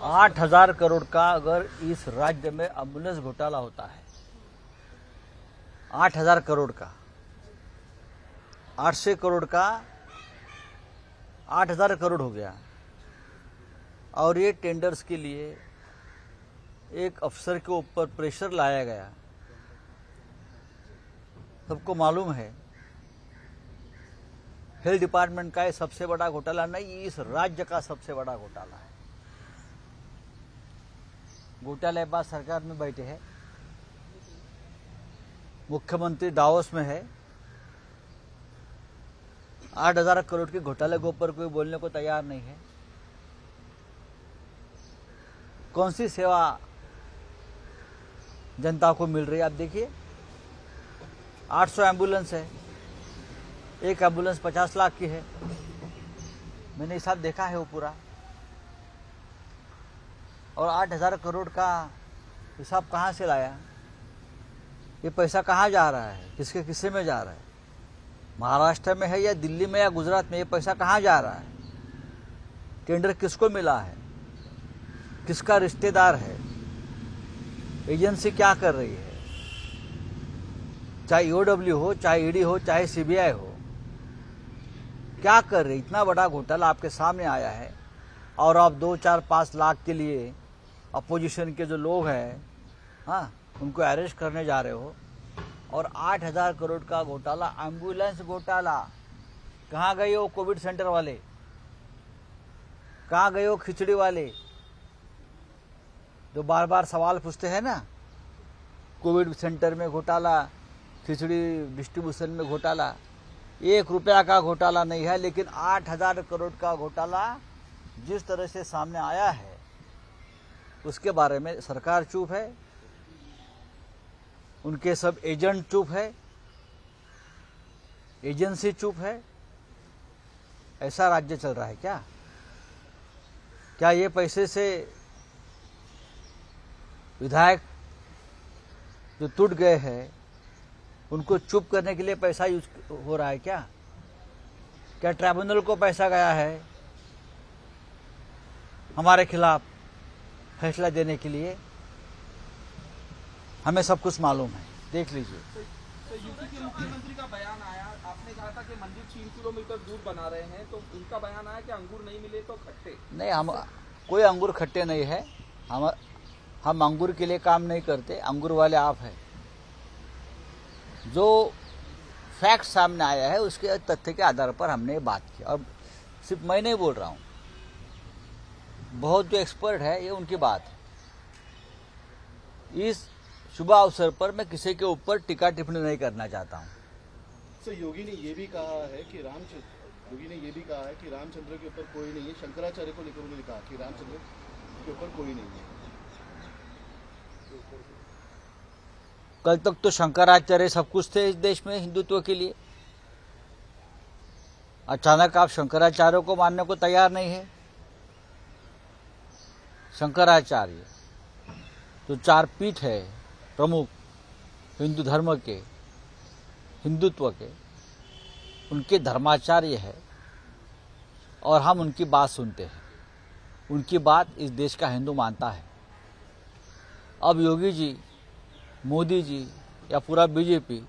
8,000 करोड़ का अगर इस राज्य में एम्बुलेंस घोटाला होता है, 8,000 करोड़ का, 800 करोड़ का 8,000 करोड़ हो गया। और ये टेंडर्स के लिए एक अफसर के ऊपर प्रेशर लाया गया। सबको मालूम है हेल्थ डिपार्टमेंट का ये सबसे बड़ा घोटाला नहीं, इस राज्य का सबसे बड़ा घोटाला है। घोटालेबाज सरकार में बैठे हैं, मुख्यमंत्री दावोस में है, 8,000 करोड़ के घोटाले के ऊपर कोई बोलने को तैयार नहीं है। कौन सी सेवा जनता को मिल रही है? आप देखिए, 800 एम्बुलेंस है, एक एम्बुलेंस 50 लाख की है। मैंने हिसाब देखा है वो पूरा। और 8,000 करोड़ का हिसाब कहाँ से लाया? ये पैसा कहाँ जा रहा है, किसके किस्से में जा रहा है? महाराष्ट्र में है या दिल्ली में या गुजरात में? ये पैसा कहाँ जा रहा है? टेंडर किसको मिला है? किसका रिश्तेदार है? एजेंसी क्या कर रही है? चाहे ईओडब्ल्यू हो, चाहे ईडी हो, चाहे सीबीआई हो, क्या कर रही? इतना बड़ा घोटाला आपके सामने आया है और आप 2, 4, 5 लाख के लिए अपोजिशन के जो लोग हैं, हाँ, उनको अरेस्ट करने जा रहे हो। और 8,000 करोड़ का घोटाला, एम्बुलेंस घोटाला। कहाँ गए हो कोविड सेंटर वाले? कहाँ गए हो खिचड़ी वाले जो बार बार सवाल पूछते हैं ना? कोविड सेंटर में घोटाला, खिचड़ी डिस्ट्रीब्यूशन में घोटाला। 1 रुपया का घोटाला नहीं है, लेकिन 8,000 करोड़ का घोटाला जिस तरह से सामने आया है उसके बारे में सरकार चुप है, उनके सब एजेंट चुप है, एजेंसी चुप है। ऐसा राज्य चल रहा है क्या? क्या ये पैसे से विधायक जो टूट गए हैं उनको चुप करने के लिए पैसा यूज हो रहा है क्या? क्या ट्राइब्यूनल को पैसा गया है हमारे खिलाफ फैसला देने के लिए? हमें सब कुछ मालूम है, देख लीजिए। तो यूपी के मुख्यमंत्री का बयान आया, आपने कहा था कि मंदिर 3 किलोमीटर दूर बना रहे हैं, तो उनका बयान आया कि अंगूर नहीं मिले तो खट्टे। नहीं, हम कोई अंगूर खट्टे नहीं है। हम अंगूर के लिए काम नहीं करते, अंगूर वाले आप हैं। जो फैक्ट सामने आया है उसके तथ्य के आधार पर हमने बात की। और सिर्फ मैं नहीं बोल रहा हूँ, बहुत जो एक्सपर्ट है ये उनकी बात है। इस शुभ अवसर पर मैं किसी के ऊपर टीका टिप्पणी नहीं करना चाहता हूँ। सर, योगी ने ये भी कहा है कि रामचंद्र के ऊपर कोई नहीं है। शंकराचार्य को लेकर उन्होंने कहा कि रामचंद्र के ऊपर कोई नहीं है। कल तक तो शंकराचार्य सब कुछ थे इस देश में हिंदुत्व के लिए। अचानक आप शंकराचार्य को मानने को तैयार नहीं है। शंकराचार्य जो 4 पीठ है प्रमुख हिंदू धर्म के, हिंदुत्व के, उनके धर्माचार्य है और हम उनकी बात सुनते हैं। उनकी बात इस देश का हिंदू मानता है। अब योगी जी, मोदी जी या पूरा बीजेपी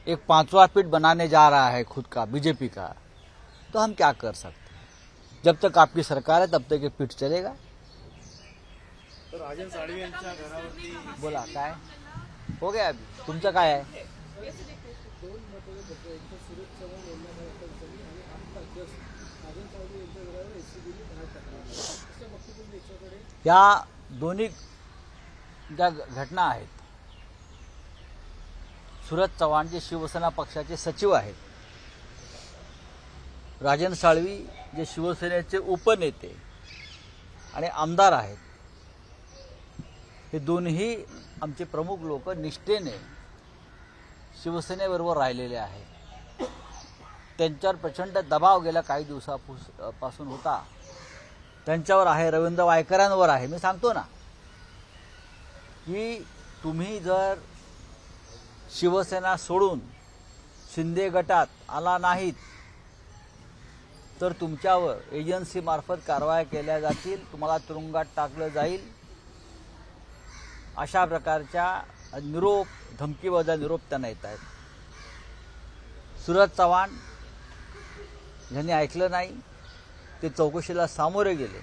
एक 5वां पीठ बनाने जा रहा है खुद का, बीजेपी का, तो हम क्या कर सकते हैं? जब तक आपकी सरकार है तब तक ये पीठ चलेगा। तर राजन साळवी यांच्या घरावरती बोला, काय हो गया? अभी तुमचं काय आहे? या दोन्ही ज्या घटना आहेत, सुरज चव्हाण जे शिवसेना पक्षाचे सचिव आहेत, राजन साळवी जे शिवसेनेचे उपनेते आणि आमदार आहेत, हे दोन्ही आमचे प्रमुख लोक निष्ठेने शिवसेनेबरोबर राहिलेले आहेत। त्यांच्यावर प्रचंड दबाव गेल्या काही दिवसापासून होता, त्यांच्यावर आहे, रवींद्र वायकरांवर आहे। मी सांगतो ना की तुम्ही जर शिवसेना सोडून शिंदे गटात आला नाहीत तर तुमच्यावर एजन्सीमार्फत कारवाया केल्या जातील, तुम्हाला तुरुंगात टाकलं जाईल, अशा प्रकारच्या निरोप, धमकीवजा निरोप त्यांना येत आहेत. सूरज चव्हाण यांनी ऐकलं नाही, ते चौकशीला सामोरे गेले.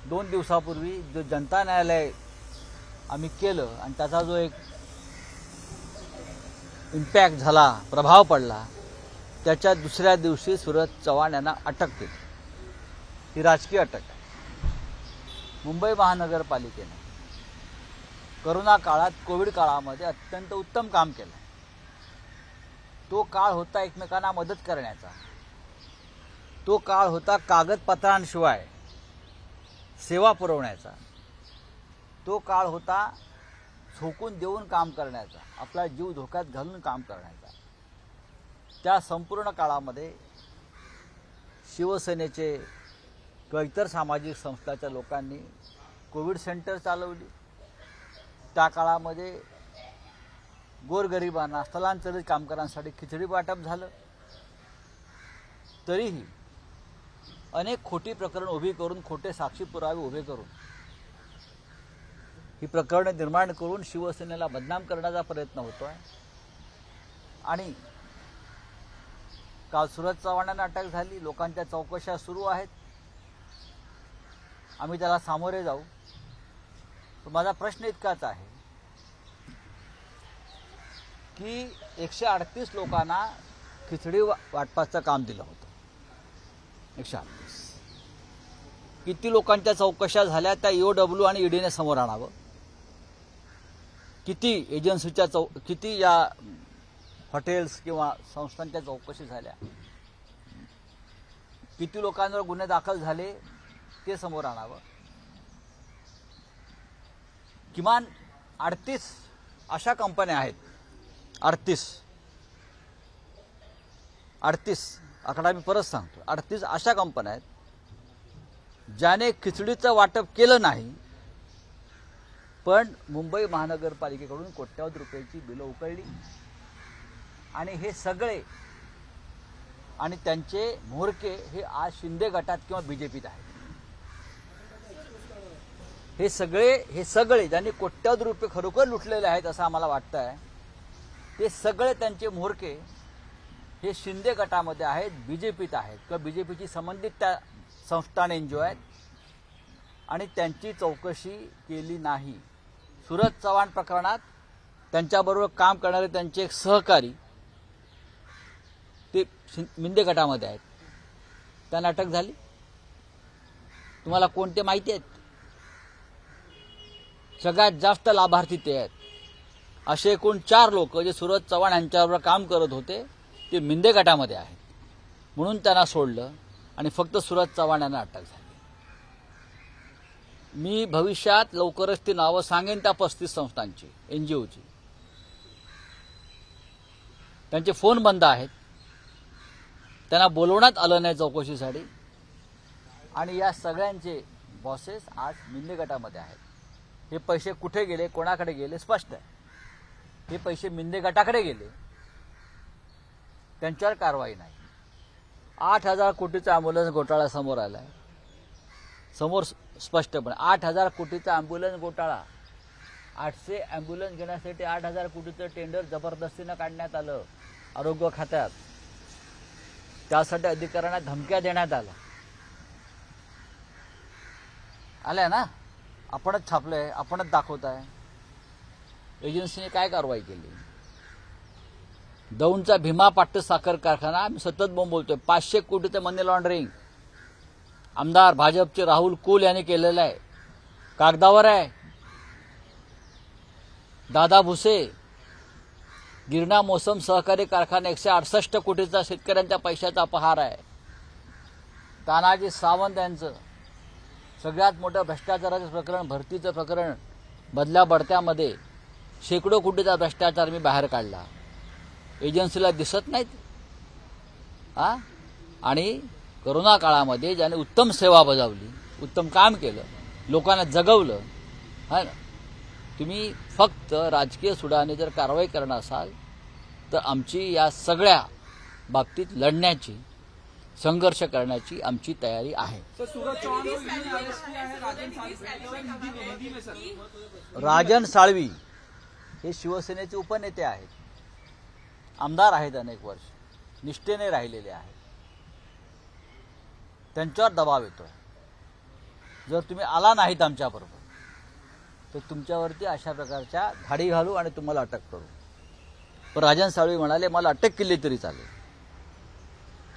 2 दिवसापूर्वी जो जनता न्यायालय आम्ही केलं आणि त्याचा जो एक इम्पॅक्ट झाला, प्रभाव पडला, त्याच्या दुसऱ्या दिवशी सूरज चव्हाण यांना अटक केली. ही राजकीय अटक आहे. मुंबई महानगरपालिकेने करोना काळात, कोविड काळामध्ये अत्यंत उत्तम काम केलं. तो काळ होता एकमेकांना मदत करण्याचा, तो काळ होता कागदपत्रांशिवाय सेवा पुरवण्याचा, तो काळ होता झोकून देऊन काम करण्याचा, आपला जीव धोक्यात घालून काम करण्याचा. त्या संपूर्ण काळामध्ये शिवसेनेचे किंवा इतर सामाजिक संस्थांच्या लोकांनी कोविड सेंटर चालवली. त्या काळामध्ये गोरगरिबांना, स्थलांतरित कामगारांसाठी खिचडी वाटप झालं. तरीही अनेक खोटी प्रकरण उभी करून, खोटे साक्षी पुरावे उभे करून, ही प्रकरणे निर्माण करून शिवसेनेला बदनाम करण्याचा प्रयत्न होतोय. आणि काल सूरज चव्हाणांना अटक झाली. लोकांच्या चौकशा सुरू आहेत. आम्ही त्याला सामोरे जाऊ. पण माझा प्रश्न इतकाच आहे की 138 लोकांना खिचडी वाटपाचं काम दिलं होतं. 138 किती लोकांच्या चौकशा झाल्या त्या EOW आणि ईडीने समोर आणावं. किती एजन्सीच्या किती या हॉटेल्स किंवा संस्थांच्या चौकशी झाल्या, किती लोकांवर गुन्हे दाखल झाले ते समोर आणावं. किमान 38 अशा कंपन्या आहेत. 38 आकडा मी परत सांगतो. 38 अशा कंपन्या आहेत ज्याने खिचडीचं वाटप केलं नाही, पण मुंबई महानगरपालिकेकडून कोट्यावधी रुपयाची बिलं उकळली. आणि हे सगळे आणि त्यांचे म्होरके हे आज शिंदे गटात किंवा बीजेपीत आहेत. हे सगळे ज्यांनी कोट्यावधी रुपये खरोखर लुटलेले आहेत असं आम्हाला वाटतं आहे, ते सगळे त्यांचे म्होरके हे शिंदे गटामध्ये आहेत, बीजेपीत आहेत किंवा बीजेपीची संबंधित त्या संस्थान एनजीओ आहेत. आणि त्यांची चौकशी केली नाही. सूरज चव्हाण प्रकरणात त्यांच्याबरोबर काम करणारे त्यांचे एक सहकारी ते शिंदे गटामध्ये आहेत, त्यांना अटक झाली. तुम्हाला कोणते माहिती आहेत? सगळ्यात जास्त लाभार्थी ते आहेत. असे एकूण 4 लोक जे सूरज चव्हाण यांच्याबरोबर काम करत होते ते मिंदे गटामध्ये आहेत. म्हणून त्यांना सोडलं आणि फक्त सूरज चव्हाण यांना अटक झाली. मी भविष्यात लवकरच ती नावं सांगेन त्या 35 संस्थांची, एनजीओची. त्यांचे फोन बंद आहेत, त्यांना बोलवण्यात आलं नाही चौकशीसाठी. आणि या सगळ्यांचे बॉसेस आज मिंदे गटामध्ये आहेत. हे पैसे कुठे गेले, कोणाकडे गेले स्पष्ट आहे. हे पैसे मिंदे गटाकडे गेले, त्यांच्यावर कारवाई नाही. 8,000 कोटीचा अँब्युलन्स घोटाळा समोर आलाय. समोर स्पष्टपणे 8,000 कोटीचा अँब्युलन्स घोटाळा. 800 अँब्युलन्स घेण्यासाठी 8,000 कोटीचं टेंडर जबरदस्तीनं काढण्यात आलं आरोग्य खात्यात. त्यासाठी अधिकाऱ्यांना धमक्या देण्यात आल्या ना. आपणच छापलंय, आपणच दाखवताय. एजन्सीने काय कारवाई केली? दौंडचा भीमा पाट्ट साखर कारखाना, आम्ही सतत बोलतोय, 500 कोटीचं मनी लॉन्ड्रिंग आमदार भाजपचे राहुल कुल यांनी केलेलं आहे. कागदावर आहे. दादा भुसे गिरणा मोसम सहकारी कारखाना 168 कोटीचा शेतकऱ्यांच्या पैशाचा अपहार आहे. तानाजी सावंत यांचं सगळ्यात मोठं भ्रष्टाचाराचं प्रकरण, भरतीचं प्रकरण, बदल्या बढत्यामध्ये शेकडो कोटीचा भ्रष्टाचार मी बाहेर काढला. एजन्सीला दिसत नाहीत. आणि कोरोना काळामध्ये ज्याने उत्तम सेवा बजावली, उत्तम काम केलं, लोकांना जगवलं, है ना. तुम्ही फक्त राजकीय सुडाने जर कारवाई करणार असाल तर आमची या सगळ्या बाबतीत लढण्याची संघर्ष करण्याची आमची तयारी आहे. सर सूरज चौहान को ईडी ने अरेस्ट किया है, राजन साळवी सर हिंदी में सर राजन साळवी हे शिवसेनेचे उपनेते आहेत, आमदार आहेत, अनेक वर्ष निष्ठेने राहिलेले आहेत. त्यांच्यावर दबाव येतोय. जर तुम्ही आला नाहीत आमच्याबरोबर तर तुमच्यावरती अशा प्रकारच्या धाडी घालू आणि तुम्हाला अटक करू. पण राजन साळवी म्हणाले मला अटक केली तरी चालेल,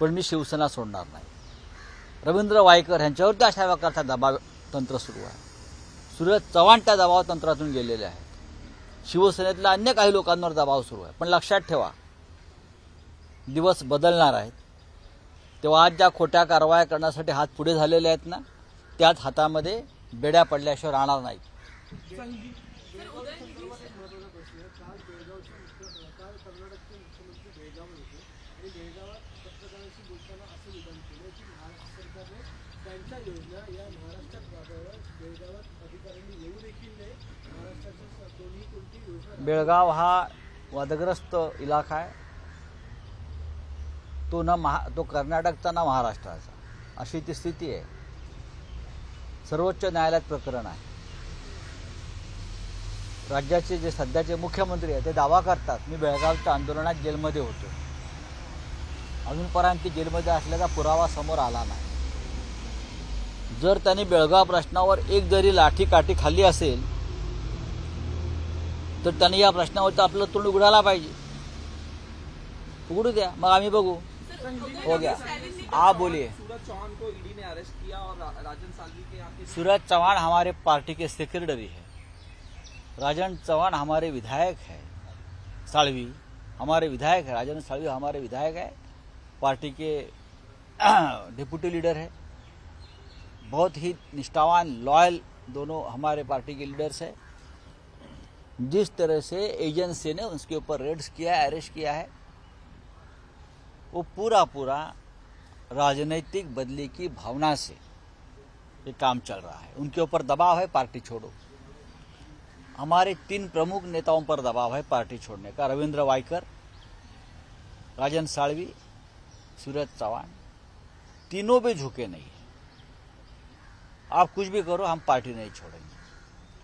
पण मी शिवसेना सोडणार नाही. रवींद्र वायकर यांच्यावरती अशा प्रकारचा दबाव तंत्र सुरू आहे. सूरज चव्हाण त्या दबाव तंत्रातून गेलेले आहेत. शिवसेनेतल्या अन्य काही लोकांवर दबाव सुरू आहे. पण लक्षात ठेवा, दिवस बदलणार आहेत. तेव्हा आज ज्या खोट्या कारवाया करण्यासाठी हात पुढे झालेले आहेत ना, त्याच हातामध्ये बेड्या पडल्याशिवाय राहणार नाहीत. बेळगाव हा वादग्रस्त इलाका आहे. तो कर्नाटकचा ना महाराष्ट्राचा, अशी ती स्थिती आहे. सर्वोच्च न्यायालयात प्रकरण आहे. राज्याचे जे सध्याचे मुख्यमंत्री आहेत ते दावा करतात मी बेळगावच्या आंदोलनात जेलमध्ये होतो. अजूनपर्यंत जेलमध्ये असल्याचा पुरावा समोर आला नाही. जर त्यांनी बेळगाव प्रश्नावर एक जरी लाठीकाठी खाल्ली असेल तर त्यांनी या प्रश्नावरचं आपलं तोंड उघडायला पाहिजे. उघडू द्या, मग आम्ही बघू. हो गया, आप बोलिए. सूरज चौहान को ईडी ने अरेस्ट किया और राजन साळवी के यहाँ सूरज चौहान हमारे पार्टी के सेक्रेटरी है. राजन चौहान हमारे विधायक है. साळवी हमारे विधायक है. राजन साळवी हमारे विधायक है. पार्टी के डिप्टी लीडर है. बहुत ही निष्ठावान, लॉयल दोनों हमारे पार्टी के लीडर्स है. जिस तरह से एजेंसी ने उसके ऊपर रेड्स किया है, अरेस्ट किया है, वो पूरा राजनीतिक बदले की भावना से ये काम चल रहा है. उनके ऊपर दबाव है पार्टी छोड़ो. हमारे 3 प्रमुख नेताओं पर दबाव है पार्टी छोड़ने का. रविंद्र वायकर, राजन साळवी, सूरज चौहान, तीनों भी झुके नहीं है. आप कुछ भी करो, हम पार्टी नहीं छोड़ेंगे.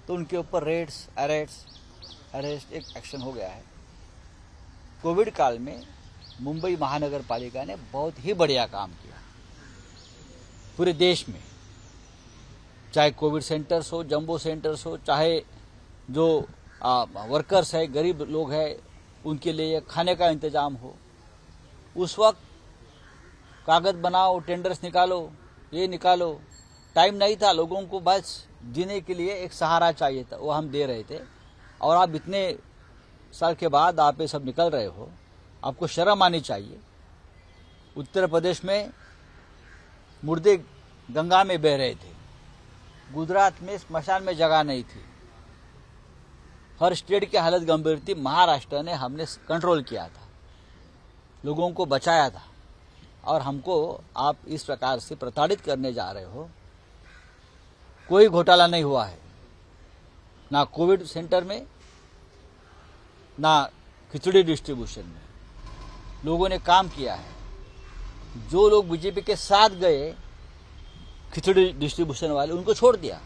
तो उनके ऊपर रेड्स, अरेस्ट एक एक्शन हो गया है. कोविड काल में मुंबई महानगर पालिका ने बहुत ही बढ़िया काम किया पूरे देश में. चाहे कोविड सेंटर्स हो, जंबो सेंटर्स हो, चाहे जो वर्कर्स है, गरीब लोग हैं, उनके लिए खाने का इंतजाम हो. उस वक्त कागज बनाओ, टेंडर्स निकालो, ये निकालो, टाइम नहीं था. लोगों को बस जीने के लिए एक सहारा चाहिए था, वो हम दे रहे थे. और आप इतने साल के बाद आप ये सब निकल रहे हो, आपको शर्म आनी चाहिए. उत्तर प्रदेश में मुर्दे गंगा में बह रहे थे. गुजरात में स्मशान में जगह नहीं थी. हर स्टेट की हालत गंभीर थी. महाराष्ट्र ने हमने कंट्रोल किया था, लोगों को बचाया था. और हमको आप इस प्रकार से प्रताड़ित करने जा रहे हो. कोई घोटाला नहीं हुआ है, ना कोविड सेंटर में, ना खिचड़ी डिस्ट्रीब्यूशन में. लोगों ने काम किया है. जो लोग बीजेपी के साथ गए खिचड़ी डिस्ट्रीब्यूशन वाले, उनको छोड़ दिया.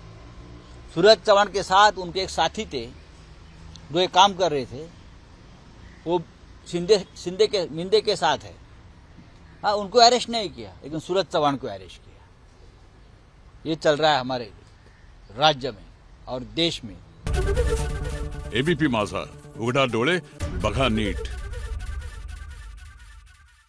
सूरज चौहान के साथ उनके एक साथी थे जो एक काम कर रहे थे, वो मिंदे के साथ है. हाँ, उनको अरेस्ट नहीं किया, लेकिन सूरज चौहान को अरेस्ट किया. ये चल रहा है हमारे राज्य में और देश में. एबीपी माझा, उघडा डोळे बघा नीट.